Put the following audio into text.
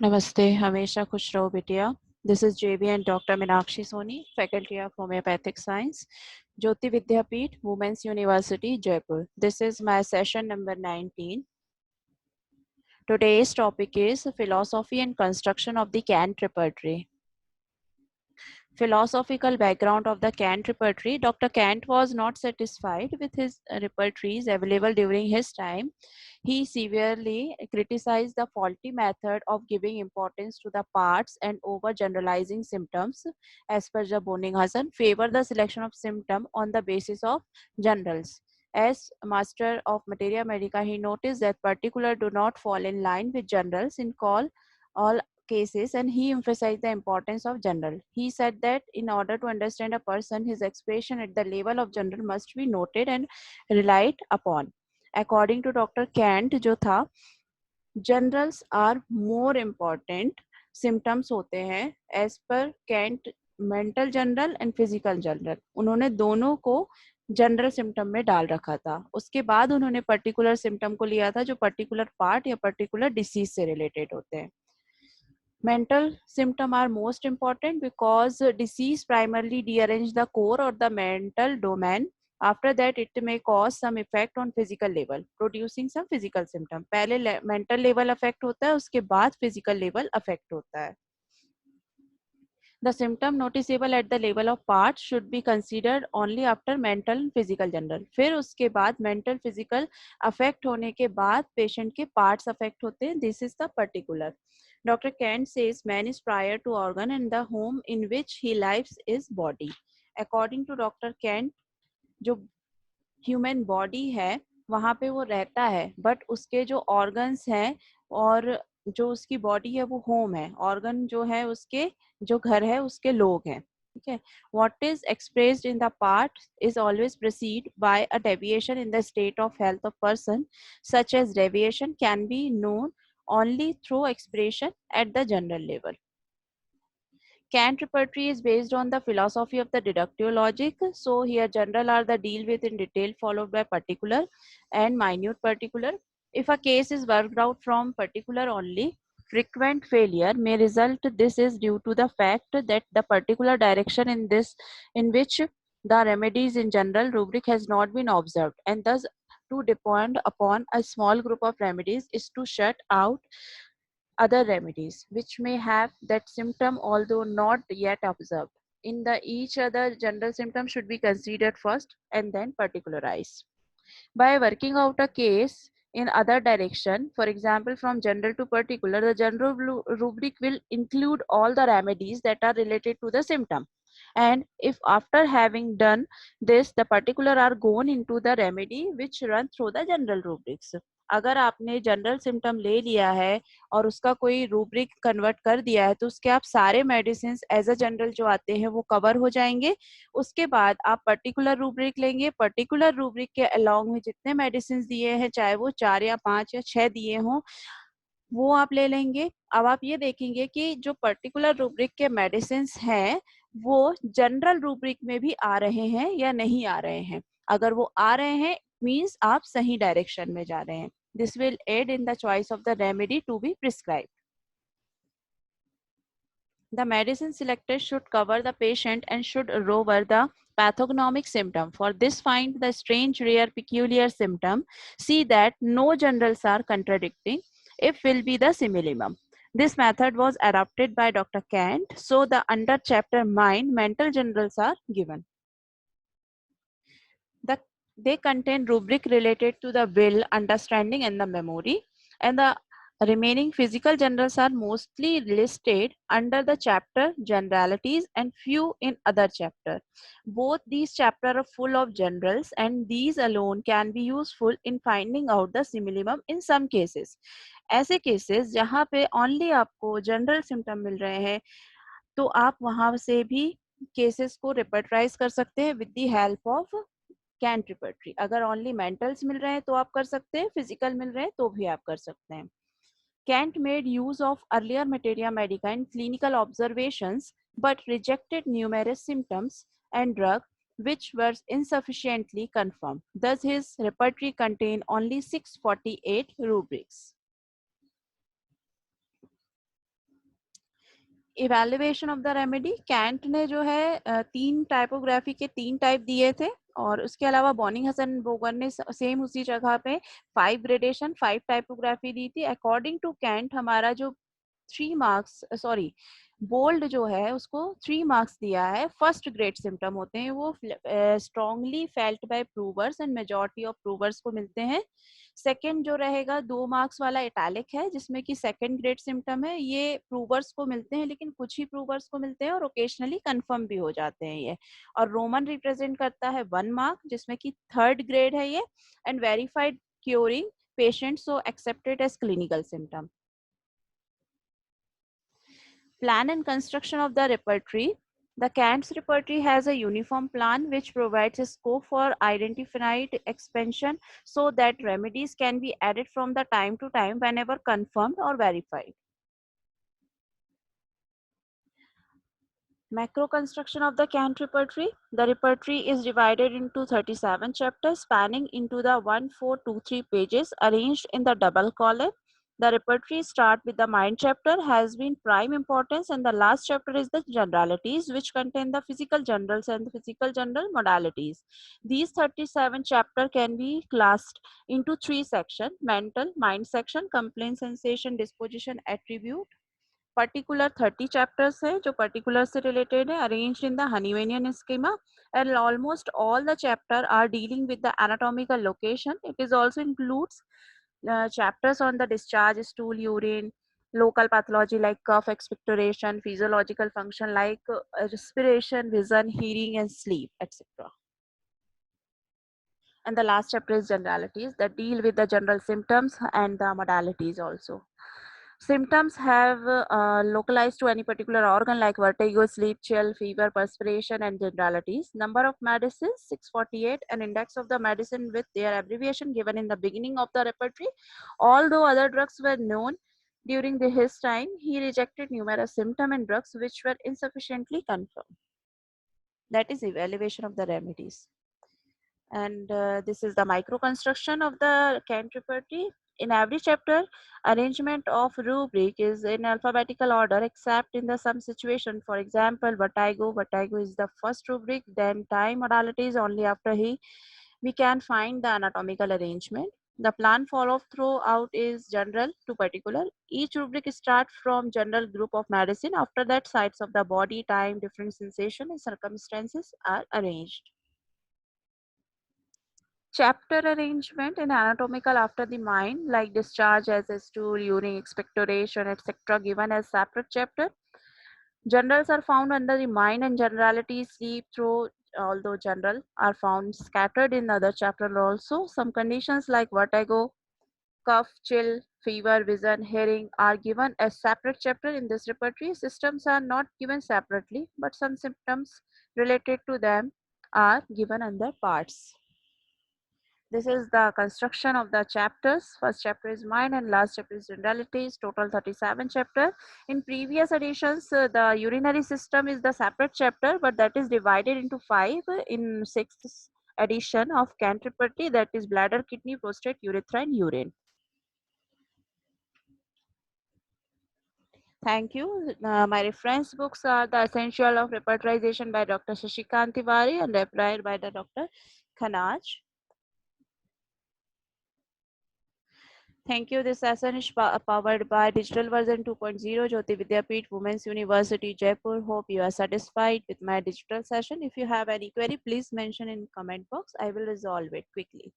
नमस्ते, हमेशा खुश रहो बिटिया. This is JB and Dr. Meenakshi Soni, Faculty of Homeopathic Science, Jyoti Vidyapeeth, Women's University, Jaipur. This is my session number 19. Today's topic is Philosophy and Construction of the Cant Repertory. Philosophical background of the Cant repertory. Dr. Cant was not satisfied with his repertories available during his time. He severely criticized the faulty method of giving importance to the parts and overgeneralizing symptoms. As per Bonninghausen, favor the selection of symptom on the basis of generals. As master of materia medica, he noticed that particular do not fall in line with generals in all cases, and he emphasized the importance of general. He said that in order to understand a person, his expression at the level of general must be noted and relied upon. According to Dr. Kant, जो था, generals are more important. Symptoms होते हैं as per Kant, mental general and physical general. उन्होंने दोनों को general symptom में डाल रखा था. उसके बाद उन्होंने पर्टिकुलर सिम्टम को लिया था जो पर्टिकुलर पार्ट या पर्टिकुलर डिसीज से रिलेटेड होते हैं. Mental symptoms are most important because disease primarily dearrange the core or the mental domain. After that, it may cause some effect on physical level, producing some physical symptom. पहले mental level affect होता है, उसके बाद physical level affect होता है. The symptom noticeable at the level of parts should be considered only after mental and physical general. फिर उसके बाद mental physical affect होने के बाद patient के parts affect होते हैं. This is the particular. Dr. Kant says man is prior to organ and the home in which he lives is body. According to Dr. Kant, जो human body है वहाँ पे वो रहता है, बट उसके जो ऑर्गन्स हैं और जो उसकी बॉडी है वो होम है. ऑर्गन जो है उसके जो घर है उसके लोग हैं. ठीक है. What is expressed in the part is always proceed by a deviation in the state of health of person. Such as deviation can be known only through expression at the general level. Kant repertory is based on the philosophy of the deductive logic. So here general are the deal with in detail followed by particular and minute particular. If a case is worked out from particular only, frequent failure may result. This is due to the fact that the particular direction in which the remedies in general rubric has not been observed, and thus to depend upon a small group of remedies is to shut out other remedies which may have that symptom although not yet observed. In the each other general symptom should be considered first and then particularized. By working out a case in other direction, for example from general to particular, the general rubric will include all the remedies that are related to the symptom. And if after having done this, the particular are gone into the remedy which run through the general rubrics. अगर आपने general symptom ले लिया है और उसका कोई rubric convert कर दिया है तो उसके आप सारे मेडिसिन एज अ जनरल जो आते हैं वो कवर हो जाएंगे. उसके बाद आप पर्टिकुलर रूब्रिक लेंगे. पर्टिकुलर रूब्रिक के अलोंग में जितने मेडिसिन दिए हैं, चाहे वो 4 या 5 या 6 दिए हों, वो आप ले लेंगे. अब आप ये देखेंगे कि जो पर्टिकुलर रूब्रिक के मेडिसिन हैं वो जनरल रूब्रिक में भी आ रहे हैं या नहीं आ रहे हैं. अगर वो आ रहे हैं मीन्स आप सही डायरेक्शन में जा रहे हैं. This will aid in the choice of the remedy to be prescribed. The medicine selected should cover the patient and should cover the pathognomic symptom. For this, find the strange, rare, peculiar symptom. See that no generals are contradicting. If will be the similimum. This method was adopted by Dr. Kant. So the under chapter mind, mental generals are given. They contain rubric related to the will, understanding and the memory, and the remaining physical generals are mostly listed under the chapter generalities and few in other chapter. Both these chapters are full of generals and these alone can be useful in finding out the similimum in some cases. ऐसे cases जहाँ पे only आपको general symptom मिल रहे हैं तो आप वहाँ से भी cases को repertorize कर सकते हैं with the help of Kent repertory. अगर ओनली मेंटल्स मिल रहे हैं तो आप कर सकते हैं, फिजिकल मिल रहे हैं तो भी आप कर सकते हैं. Kant made use of earlier materia medica in clinical observations but rejected numerous symptoms and drug which were insufficiently confirmed. Thus, his repertory contained only 648 rubrics. Evaluation of the remedy, Kent ने जो है तीन typography के तीन type दिए थे और उसके अलावा बॉनिंग हसन बोगर ने सेम उसी जगह पे 5 ग्रेडेशन 5 टाइपोग्राफी दी थी. अकॉर्डिंग टू कैंट हमारा जो 3 मार्क्स सॉरी बोल्ड जो है उसको 3 मार्क्स दिया है. फर्स्ट ग्रेड सिम्टम होते हैं वो strongly felt by प्रूवर्स and majority of प्रूवर्स को मिलते हैं. सेकंड जो रहेगा 2 मार्क्स वाला इटैलिक है जिसमें कि सेकंड ग्रेड सिम्टम है. ये प्रूवर्स को मिलते हैं लेकिन कुछ ही प्रूवर्स को मिलते हैं और ओकेजनली कंफर्म भी हो जाते हैं ये. और रोमन रिप्रेजेंट करता है 1 मार्क जिसमें कि थर्ड ग्रेड है ये and verified curing patient so accepted as clinical symptom. Plan and construction of the repertory. The Kant's repertory has a uniform plan which provides a scope for identified expansion so that remedies can be added from the time to time whenever confirmed or verified. Macro construction of the Kant repertory. The repertory is divided into 37 chapters spanning into the 1423 pages arranged in the double column. The repertory start with the mind chapter has been prime importance and the last chapter is the generalities which contain the physical generals and the physical general modalities. These 37 chapter can be classed into 3 sections: mental, mind section, complaint, sensation, disposition, attribute. Particular 30 chapters हैं जो particular से related है arranged in the Hahnemannian schema and almost all the chapter are dealing with the anatomical location. It is also includes chapters on the discharge, stool, urine, local pathology like cough, expectoration, physiological function like respiration, vision, hearing and sleep, etc. And the last chapter is generalities that deal with the general symptoms and the modalities also. Symptoms have localized to any particular organ like vertigo, sleep, chill, fever, perspiration, and generalities. Number of medicines 648, an index of the medicine with their abbreviation given in the beginning of the repertory. Although other drugs were known during his time, he rejected numerous symptoms and drugs which were insufficiently confirmed. That is evaluation of the remedies. And this is the micro construction of the Kant repertory. In every chapter, arrangement of rubric is in alphabetical order except in the some situation. For example, vertigo is the first rubric, then time modalities only after we can find the anatomical arrangement. The plan followed throughout is general to particular. Each rubric starts from general group of medicine. After that, sites of the body, time, different sensation and circumstances are arranged. Chapter arrangement in anatomical after the mind, like discharge as a stool, urine, expectoration, etc., given as separate chapter. Generals are found under the mind and generalities sleep through, although general are found scattered in other chapter also. Some conditions like vertigo, cough, chill, fever, vision, hearing are given as separate chapter in this repertory. Systems are not given separately, but some symptoms related to them are given under parts. This is the construction of the chapters. First chapter is mind and last chapter is generalities. Total 37 chapter. In previous editions, the urinary system is the separate chapter, but that is divided into 5 in 6th edition of Kant repertory, that is bladder, kidney, prostate, urethra and urine. Thank you. My reference books are The Essential of Repertorization by Dr. Shashikant Tiwari and replied by the Dr. Khanaj. Thank you. This session is powered by Digital Version 2.0, Jyoti Vidyapeeth, Women's University, Jaipur. Hope you are satisfied with my digital session. If you have any query, please mention in comment box. I will resolve it quickly.